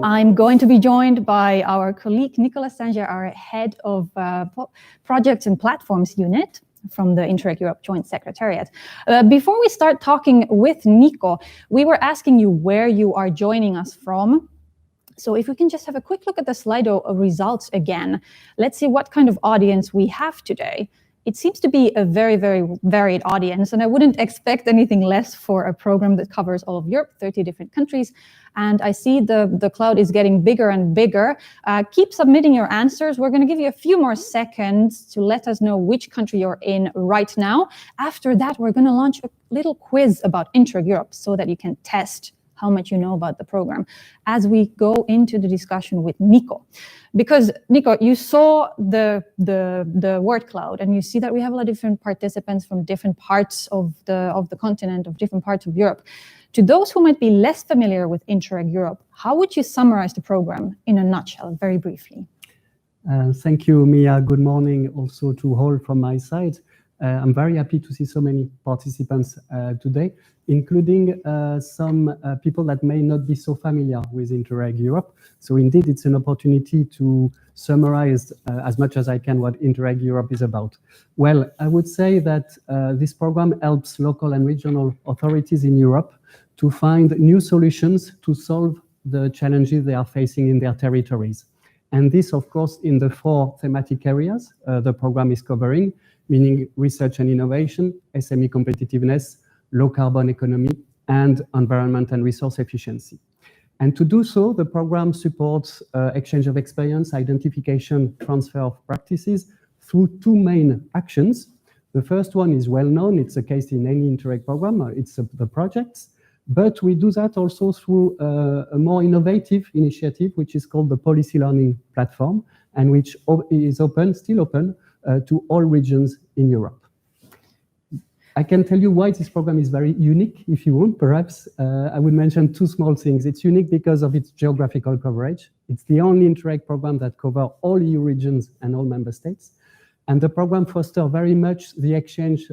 I'm going to be joined by our colleague Nicolas Singer, our head of Projects and Platforms Unit from the Interreg Europe Joint Secretariat. Before we start talking with Nico, we were asking you where you are joining us from. So if we can just have a quick look at the Slido of results again, let's see what kind of audience we have today. It seems to be a very, very varied audience, and I wouldn't expect anything less for a program that covers all of Europe, 30 different countries. And I see the cloud is getting bigger and bigger. Keep submitting your answers. We're going to give you a few more seconds to let us know which country you're in right now. After that, we're going to launch a little quiz about Interreg Europe so that you can test how much you know about the program as we go into the discussion with Nico. Because Nico, you saw the word cloud, and you see that we have a lot of different participants from different parts of the continent, of different parts of Europe. To those who might be less familiar with Interreg Europe, how would you summarize the program in a nutshell, very briefly? Thank you, Mia. Good morning also to all from my side. I'm very happy to see so many participants today, including some people that may not be so familiar with Interreg Europe. So indeed, it's an opportunity to summarize as much as I can what Interreg Europe is about. Well, I would say that this program helps local and regional authorities in Europe to find new solutions to solve the challenges they are facing in their territories. And this, of course, in the 4 thematic areas the program is covering, meaning research and innovation, SME competitiveness, low carbon economy, and environment and resource efficiency. And to do so, the program supports exchange of experience, identification, transfer of practices through 2 main actions. The first one is well known. It's a case in any Interreg program. It's the projects. But we do that also through a more innovative initiative, which is called the Policy Learning Platform, and which is still open to all regions in Europe. I can tell you why this program is very unique, if you want. Perhaps I would mention 2 small things. It's unique because of its geographical coverage. It's the only Interreg program that covers all EU regions and all member states. And the program fosters very much the exchange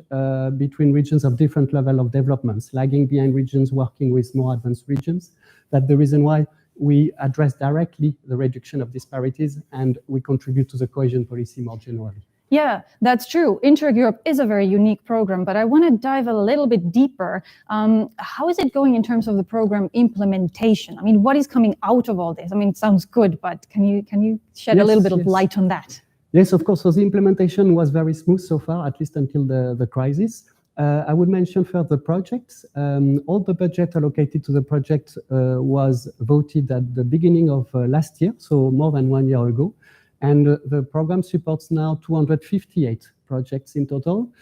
between regions of different level of developments, lagging behind regions, working with more advanced regions. That's the reason why we address directly the reduction of disparities, and we contribute to the cohesion policy more generally. Yeah, that's true. Interreg Europe is a very unique program, but I want to dive a little bit deeper. How is it going in terms of the program implementation? I mean, what is coming out of all this? I mean, it sounds good, but can you shed a little bit of light on that? Yes, of course. So the implementation was very smooth so far, at least until the crisis. I would mention first the projects. All the budget allocated to the project was voted at the beginning of last year, so more than 1 year ago. And the program supports now 258 projects in total.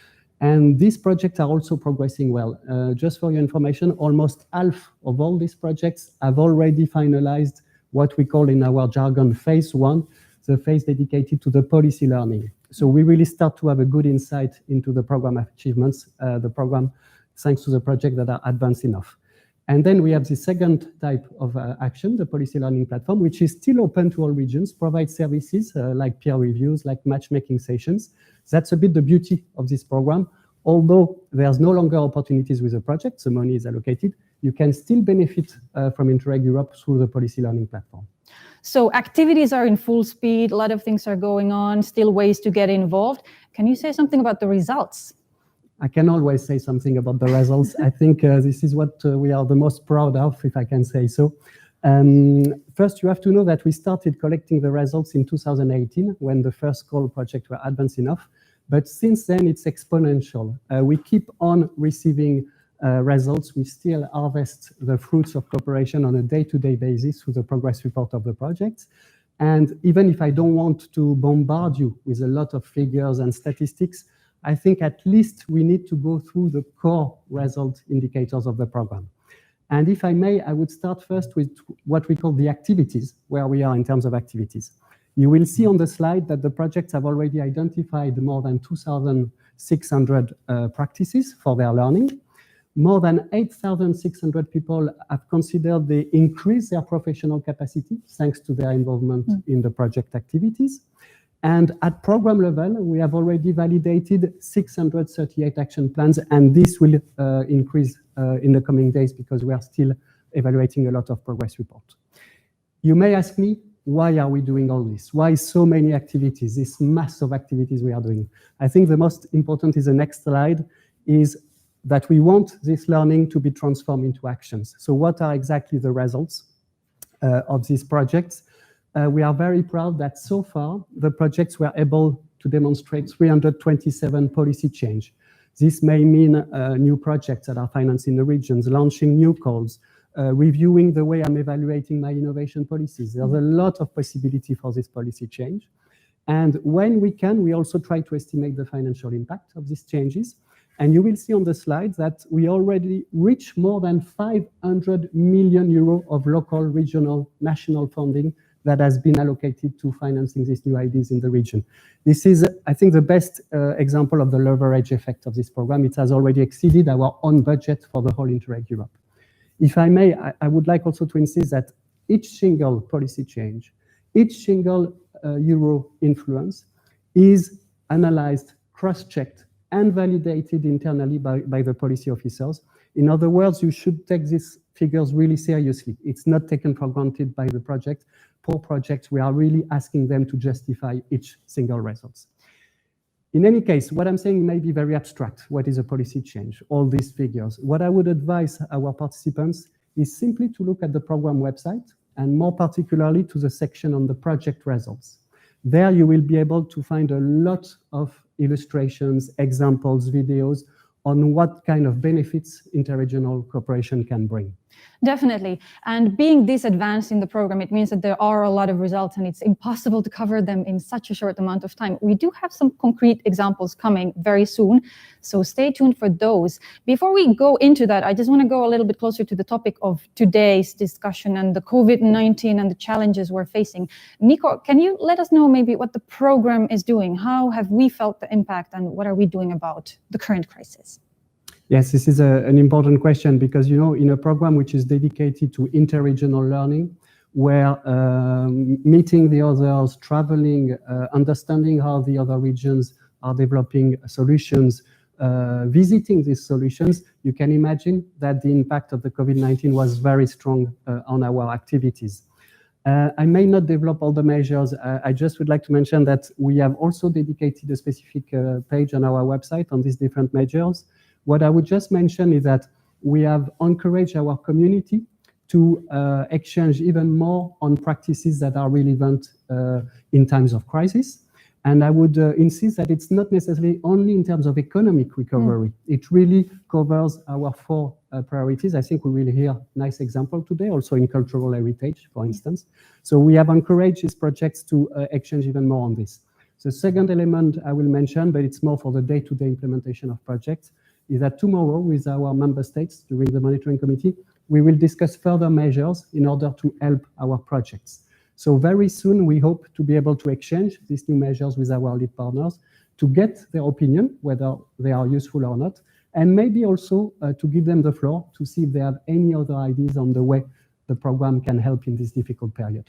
And these projects are also progressing well. Just for your information, almost half of all these projects have already finalized what we call in our jargon phase 1, the phase dedicated to the policy learning. So we really start to have a good insight into the program achievements, the program, thanks to the project that are advanced enough. And then we have the second type of action, the policy learning platform, which is still open to all regions, provides services like peer reviews, like matchmaking sessions. That's a bit the beauty of this program. Although there's no longer opportunities with the project, the money is allocated, you can still benefit from Interreg Europe through the policy learning platform. So activities are in full speed, a lot of things are going on, still ways to get involved. Can you say something about the results? I can always say something about the results. I think this is what we are the most proud of, if I can say so. First, you have to know that we started collecting the results in 2018 when the first call projects were advanced enough. But since then, it's exponential. We keep on receiving results. We still harvest the fruits of cooperation on a day-to-day basis through the progress report of the projects. And even if I don't want to bombard you with a lot of figures and statistics, I think at least we need to go through the core result indicators of the program. And if I may, I would start first with what we call the activities, where we are in terms of activities. You will see on the slide that the projects have already identified more than 2,600 practices for their learning. More than 8,600 people have considered they increase their professional capacity thanks to their involvement in the project activities. And at program level, we have already validated 638 action plans, and this will increase in the coming days because we are still evaluating a lot of progress reports. You may ask me, why are we doing all this? Why so many activities, this mass of activities we are doing? I think the most important is the next slide, is that we want this learning to be transformed into actions. So what are exactly the results of these projects? We are very proud that so far, the projects were able to demonstrate 327 policy change. This may mean new projects that are financed in the regions, launching new calls, reviewing the way I'm evaluating my innovation policies. There's a lot of possibility for this policy change. And when we can, we also try to estimate the financial impact of these changes. And you will see on the slide that we already reach more than 500 million euro of local, regional, national funding that has been allocated to financing these new ideas in the region. This is, I think, the best example of the leverage effect of this program. It has already exceeded our own budget for the whole Interreg Europe. If I may, I would like also to insist that each single policy change, each single euro influence is analyzed, cross-checked, and validated internally by the policy officers. In other words, you should take these figures really seriously. It's not taken for granted by the project. For projects, we are really asking them to justify each single results. In any case, what I'm saying may be very abstract. What is a policy change? All these figures. What I would advise our participants is simply to look at the program website, and more particularly to the section on the project results. There you will be able to find a lot of illustrations, examples, videos on what kind of benefits interregional cooperation can bring. Definitely. And being this advanced in the program, it means that there are a lot of results and it's impossible to cover them in such a short amount of time. We do have some concrete examples coming very soon, so stay tuned for those. Before we go into that, I just want to go a little bit closer to the topic of today's discussion and the COVID-19 and the challenges we're facing. Nico, can you let us know maybe what the program is doing? How have we felt the impact and what are we doing about the current crisis? Yes, this is an important question because, you know, in a program which is dedicated to interregional learning, where meeting the others, traveling, understanding how the other regions are developing solutions, visiting these solutions, you can imagine that the impact of the COVID-19 was very strong on our activities. I may not develop all the measures. I just would like to mention that we have also dedicated a specific page on our website on these different measures. What I would just mention is that we have encouraged our community to exchange even more on practices that are relevant in times of crisis. And I would insist that it's not necessarily only in terms of economic recovery. It really covers our four priorities. I think we will hear a nice example today, also in cultural heritage, for instance. So we have encouraged these projects to exchange even more on this. The second element I will mention, but it's more for the day-to-day implementation of projects, is that tomorrow with our member states during the monitoring committee, we will discuss further measures in order to help our projects. So very soon we hope to be able to exchange these new measures with our lead partners to get their opinion, whether they are useful or not, and maybe also to give them the floor to see if they have any other ideas on the way the program can help in this difficult period.